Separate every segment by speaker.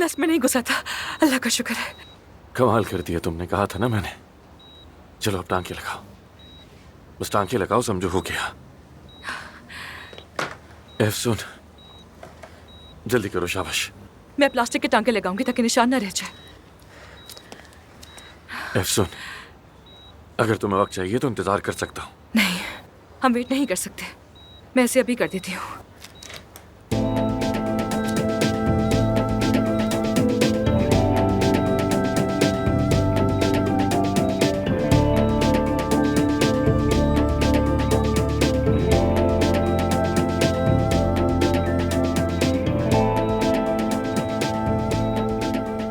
Speaker 1: नस में नहीं घुसा था। अल्लाह का शुक्र है।
Speaker 2: कमाल कर दिया तुमने, कहा था ना मैंने। चलो अब टांके लगाओ, बस टांके लगाओ, समझो हो गया। सुन, जल्दी करो, शाबाश।
Speaker 1: मैं प्लास्टिक के टांके लगाऊंगी ताकि निशान ना रह जाए।
Speaker 2: सुन, अगर तुम्हें वक्त चाहिए तो इंतजार कर सकता हूँ।
Speaker 1: नहीं, हम वेट नहीं कर सकते। मैं इसे अभी कर देती हूँ।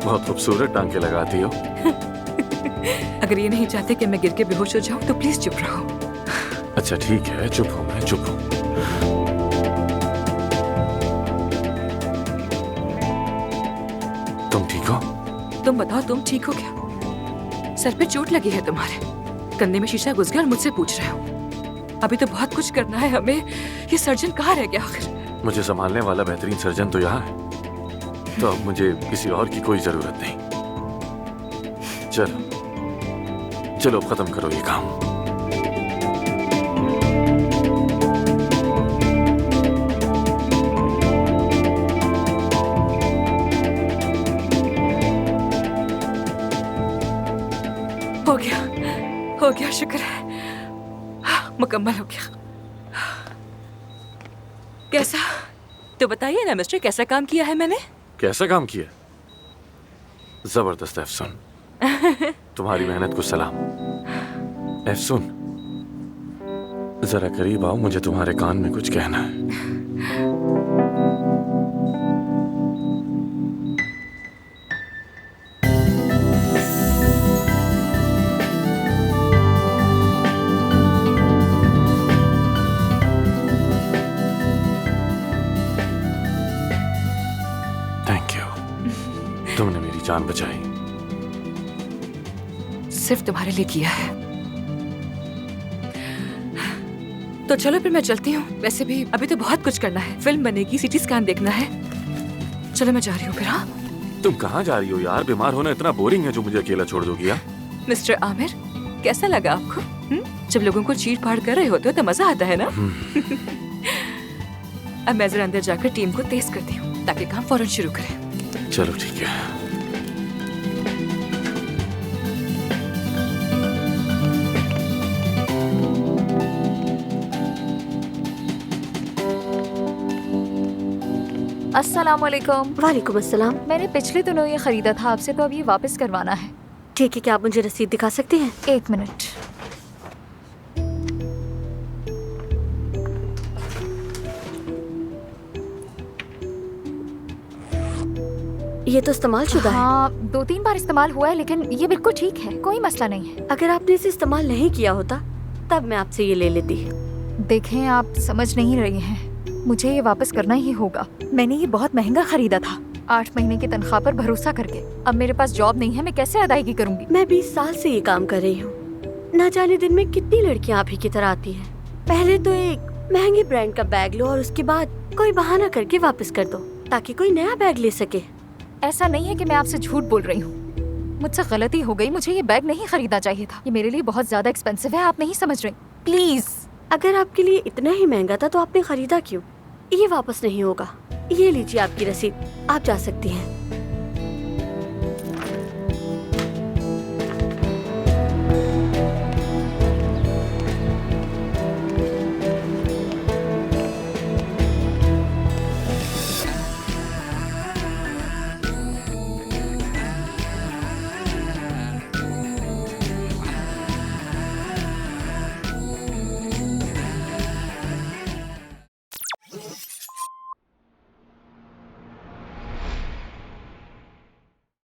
Speaker 2: बहुत खूबसूरत टांके लगाती हो।
Speaker 1: अगर ये नहीं चाहते कि मैं गिर के बेहोश हो जाऊं तो प्लीज चुप रहो।
Speaker 2: अच्छा ठीक है, चुप हूं मैं, चुप हूं। तुम ठीक हो?
Speaker 1: तुम बताओ, तुम ठीक हो क्या? सर पे चोट लगी है तुम्हारे, कंधे में शीशा घुस गया और मुझसे पूछ रहे हो। अभी तो बहुत कुछ करना है हमें। ये सर्जन कहाँ रह गया आखिर?
Speaker 2: मुझे संभालने वाला बेहतरीन सर्जन तो यहाँ है, तो अब मुझे किसी और की कोई जरूरत नहीं। चलो चलो, अब खत्म करो ये काम।
Speaker 1: हो गया, शुक्र है, मुकम्मल हो गया। कैसा, तो बताइए ना मिस्टर, कैसा काम किया है मैंने?
Speaker 2: कैसा काम किया? जबरदस्त एफसून। तुम्हारी मेहनत को सलाम। एफसून, जरा करीब आओ, मुझे तुम्हारे कान में कुछ कहना है। थैंक यू, तुमने मेरी जान बचाई।
Speaker 1: सिर्फ तुम्हारे लिए किया है। तो चलो फिर मैं चलती हूँ। वैसे भी अभी तो बहुत कुछ करना है, फिल्म बनेगी, सीटी स्कैन देखना है। चलो मैं जा रही हूँ फिर। हाँ,
Speaker 2: तुम कहाँ जा रही हो यार? बीमार होना इतना बोरिंग है जो मुझे अकेला छोड़ दोगी यार?
Speaker 1: मिस्टर आमिर, कैसा लगा आपको? जब लोगों को चीर फाड़ कर रहे होते हो तो मजा आता है ना? अब मैं जरा अंदर जाकर टीम को तेज करती हूँ ताकि काम फौरन शुरू करें।
Speaker 2: चलो ठीक है।
Speaker 3: अस्सलामुअलैकुम।
Speaker 4: वालेकुम अस्सलाम।
Speaker 3: मैंने पिछले दिनों ये खरीदा था आपसे, तो अब ये वापस करवाना है।
Speaker 4: ठीक है, क्या आप मुझे रसीद दिखा सकती हैं?
Speaker 3: 1 मिनट।
Speaker 4: ये तो इस्तेमाल शुदा है।
Speaker 3: हाँ, 2-3 बार इस्तेमाल हुआ है, लेकिन ये बिल्कुल ठीक है, कोई मसला नहीं है।
Speaker 4: अगर आपने इसे इस्तेमाल नहीं किया होता तब मैं आपसे ये ले लेती।
Speaker 3: देखें, आप समझ नहीं रही हैं, मुझे ये वापस करना ही होगा। मैंने ये बहुत महंगा खरीदा था, 8 महीने की तनख्वाह पर भरोसा करके। अब मेरे पास जॉब नहीं है, मैं कैसे अदायगी करूंगी?
Speaker 4: मैं 20 साल से ये काम कर रही हूँ। ना जाने दिन में कितनी लड़कियाँ आप ही की तरह आती हैं। पहले तो एक महंगे ब्रांड का बैग लो और उसके बाद कोई बहाना करके वापस कर दो ताकि कोई नया बैग ले सके।
Speaker 3: ऐसा नहीं है कि मैं आपसे झूठ बोल रही हूँ, मुझसे गलती हो गई। मुझे ये बैग नहीं खरीदना चाहिए था, ये मेरे लिए बहुत ज्यादा एक्सपेंसिव है। आप नहीं समझ रही, प्लीज।
Speaker 4: अगर आपके लिए इतना ही महंगा था तो आपने खरीदा क्यों? ये वापस नहीं होगा। ये लीजिए आपकी रसीद, आप जा सकती हैं।